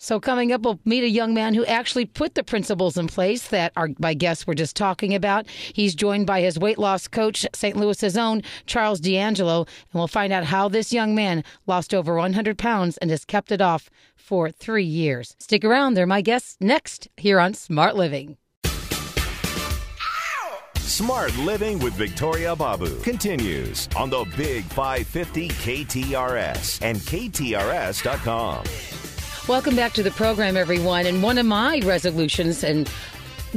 So coming up, we'll meet a young man who actually put the principles in place that my guests were just talking about. He's joined by his weight loss coach, St. Louis's own Charles D'Angelo, and we'll find out how this young man lost over 100 pounds and has kept it off for 3 years. Stick around. They're my guests next here on Smart Living. Smart Living with Victoria Babu continues on the Big 550 KTRS and KTRS.com. Welcome back to the program, everyone. And one of my resolutions and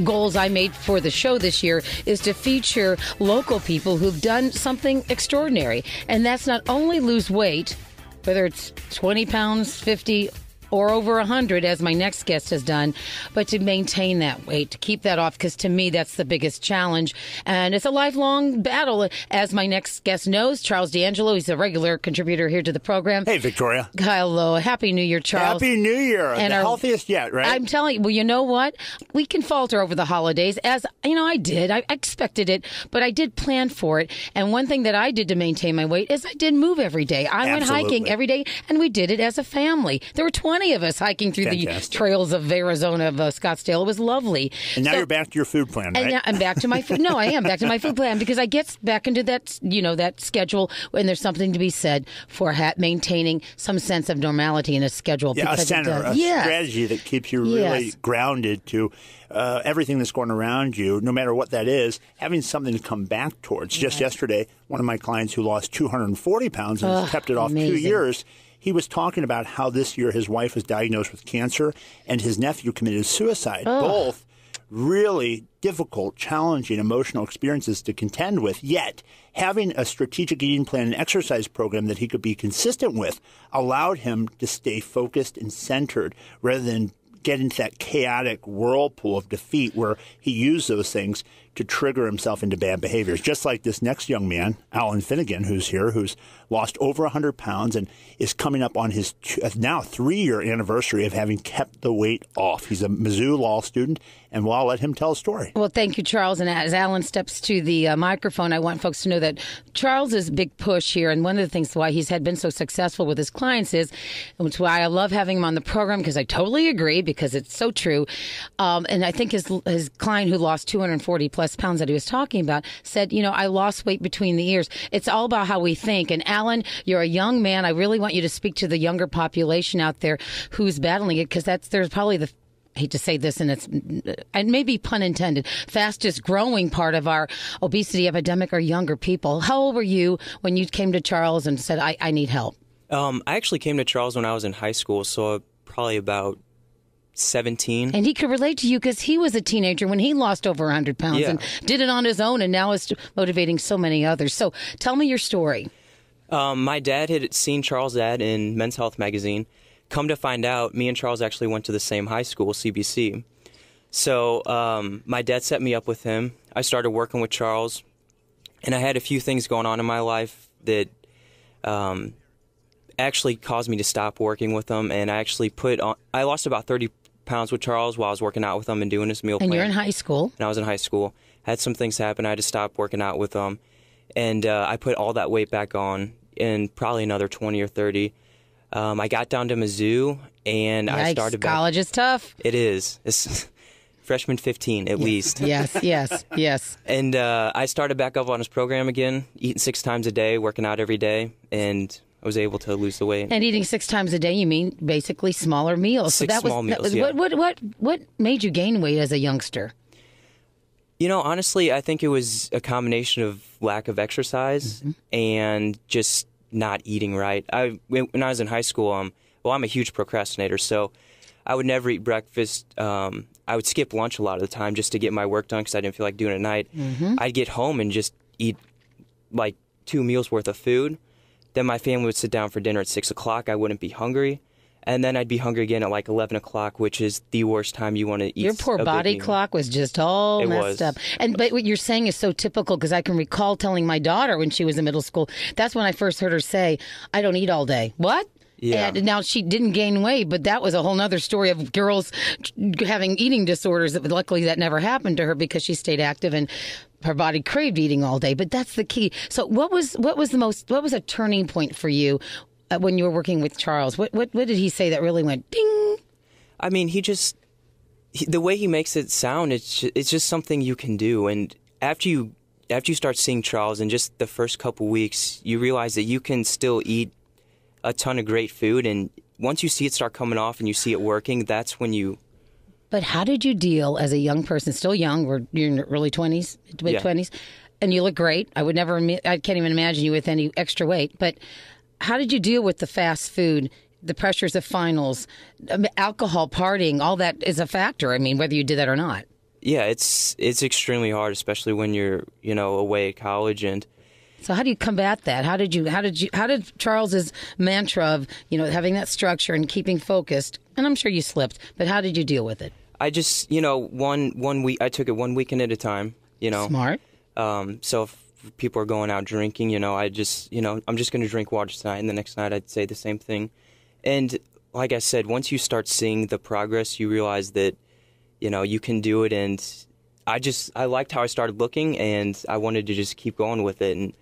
goals I made for the show this year is to feature local people who've done something extraordinary. And that's not only lose weight, whether it's 20 pounds, 50 or over 100, as my next guest has done, but to maintain that weight, to keep that off, because to me, that's the biggest challenge. And it's a lifelong battle. As my next guest knows, Charles D'Angelo, he's a regular contributor here to the program. Hey, Victoria. Hello. Happy New Year, Charles. Happy New Year. And the healthiest yet, right? I'm telling you, well, you know what? We can falter over the holidays, as, you know, I did. I expected it, but I did plan for it. And one thing that I did to maintain my weight is I did move every day. I went hiking every day, and we did it as a family. There were 20 of us hiking through the trails of Arizona, of Scottsdale. It was lovely. And now you're back to your food plan, right? And I'm back to my food. No, I am back to my food plan because I get back into that, that schedule, and there's something to be said for maintaining some sense of normality in a schedule. Yeah, a center, a strategy that keeps you really grounded to everything that's going around you, no matter what that is, having something to come back towards. Just yesterday, one of my clients who lost 240 pounds and has kept it off 2 years, he was talking about how this year his wife was diagnosed with cancer and his nephew committed suicide. Both really difficult, challenging, emotional experiences to contend with. Yet, having a strategic eating plan and exercise program that he could be consistent with allowed him to stay focused and centered rather than get into that chaotic whirlpool of defeat where he used those things to trigger himself into bad behaviors. Just like this next young man, Alan Finnegan, who's here, who's lost over 100 pounds and is coming up on his now 3-year anniversary of having kept the weight off. He's a Mizzou law student, and I'll let him tell a story. Well, thank you, Charles. And as Alan steps to the microphone, I want folks to know that Charles's big push here, and one of the things why he's been so successful with his clients is, and it's why I love having him on the program, because I totally agree, because it's so true. And I think his client who lost 240 plus pounds that he was talking about said, I lost weight between the ears. It's all about how we think. And Alan, you're a young man. I really want you to speak to the younger population out there who's battling it, because there's probably I hate to say this, and maybe pun intended, fastest growing part of our obesity epidemic are younger people. How old were you when you came to Charles and said, I need help? I actually came to Charles when I was in high school, so probably about 17. And he could relate to you because he was a teenager when he lost over 100 pounds and did it on his own, and now is motivating so many others. So tell me your story. My dad had seen Charles' ad in Men's Health magazine. Come to find out, me and Charles actually went to the same high school, CBC. So my dad set me up with him. I started working with Charles, and I had a few things going on in my life that actually caused me to stop working with him. And I actually I lost about 30 pounds with Charles while I was working out with him and doing his meal plan. And you're in high school. And I was in high school. Had some things happen. I had to stop working out with him. And I put all that weight back on in probably another 20 or 30. I got down to Mizzou, and I started back. College is tough. It is. It's freshman 15 at least. Yes. And I started back up on his program again, eating 6 times a day, working out every day, and I was able to lose the weight. And eating 6 times a day, you mean basically smaller meals. Small meals, What made you gain weight as a youngster? Honestly, I think it was a combination of lack of exercise and just not eating right. When I was in high school, I'm a huge procrastinator, so I would never eat breakfast. I would skip lunch a lot of the time just to get my work done because I didn't feel like doing it at night. I'd get home and just eat like 2 meals worth of food. Then my family would sit down for dinner at 6 o'clock. I wouldn't be hungry. And then I'd be hungry again at like 11 o'clock, which is the worst time you want to eat. Your poor body clock was just all messed up. But what you're saying is so typical, because I can recall telling my daughter when she was in middle school, that's when I first heard her say, I don't eat all day. What? Yeah. And now she didn't gain weight, but that was a whole other story of girls having eating disorders. Luckily, that never happened to her because she stayed active and her body craved eating all day. But that's the key. So what was a turning point for you when you were working with Charles? What did he say that really went ding? I mean, the way he makes it sound, it's just something you can do. And after you start seeing Charles in just the first couple weeks, you realize that you can still eat a ton of great food. And once you see it start coming off and you see it working, that's when you... But how did you deal as a young person, still young, you're in your early 20s, mid-20s, and you look great. I can't even imagine you with any extra weight. But how did you deal with the fast food, the pressures of finals, alcohol, partying? All that is a factor. I mean, whether you did that or not. Yeah, it's extremely hard, especially when you're away at college. And so, how do you combat that? How did Charles's mantra of having that structure and keeping focused? And I'm sure you slipped, but how did you deal with it? I just one week. I took it 1 weekend at a time. Smart. So if people are going out drinking, I just I'm just going to drink water tonight, and the next night I'd say the same thing. And like I said, once you start seeing the progress, you realize that, you can do it. And I liked how I started looking, and I wanted to just keep going with it. And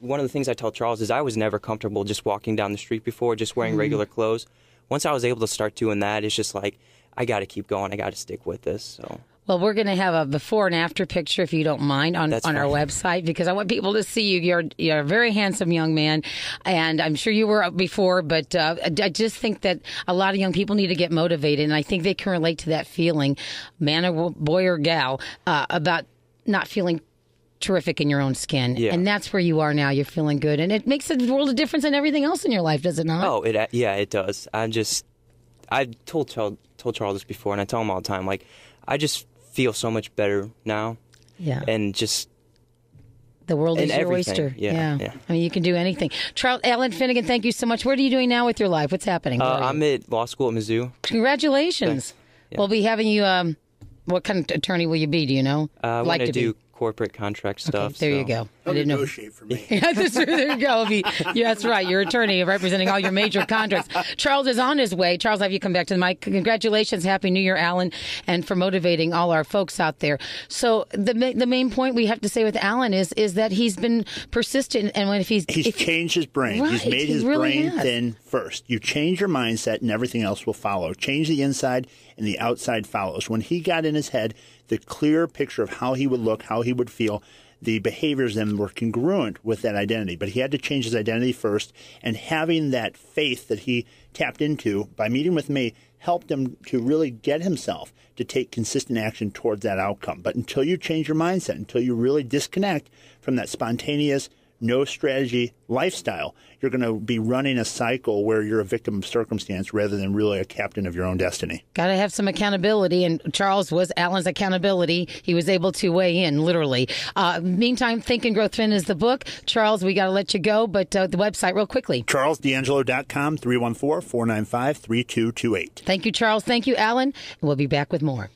one of the things I tell Charles is I was never comfortable just walking down the street before, just wearing regular clothes. Once I was able to start doing that, it's just like, I got to keep going. I got to stick with this. So. Well, we're going to have a before and after picture, if you don't mind, on our website, because I want people to see you. You're a very handsome young man, and I'm sure you were before, but I just think that a lot of young people need to get motivated, and I think they can relate to that feeling, man or boy or gal, about not feeling terrific in your own skin. Yeah. And that's where you are now. You're feeling good, and it makes a world of difference in everything else in your life, does it not? Oh, it does. I told Charles this before, and I tell him all the time, like, I just feel so much better now. Yeah. And just... The world is your oyster. Yeah. I mean, you can do anything. Alan Finnegan, thank you so much. What are you doing now with your life? What's happening? I'm at law school at Mizzou. Congratulations. Yeah. We'll be having you... what kind of attorney will you be? Do you know? I want to do corporate contract stuff. Okay, there you go. I didn't negotiate for me. There you go. That's right. Your attorney representing all your major contracts. Charles is on his way. Charles, have you come back to the mic? Congratulations. Happy New Year, Alan, and for motivating all our folks out there. So the main point we have to say with Alan is that he's been persistent, and if he's changed his brain. Right, he's made his brain thin first. You change your mindset, and everything else will follow. Change the inside, and the outside follows. When he got in his head the clear picture of how he would look, how he would feel, the behaviors then were congruent with that identity. But he had to change his identity first, and having that faith that he tapped into by meeting with me helped him to really get himself to take consistent action towards that outcome. But until you change your mindset, until you really disconnect from that spontaneous, no strategy lifestyle, you're going to be running a cycle where you're a victim of circumstance rather than really a captain of your own destiny. Got to have some accountability, and Charles was Alan's accountability. He was able to weigh in, literally. Meantime, Think and Grow Thin is the book. Charles, we got to let you go, but the website real quickly. CharlesD'Angelo.com, 314-495-3228. Thank you, Charles. Thank you, Alan. And we'll be back with more.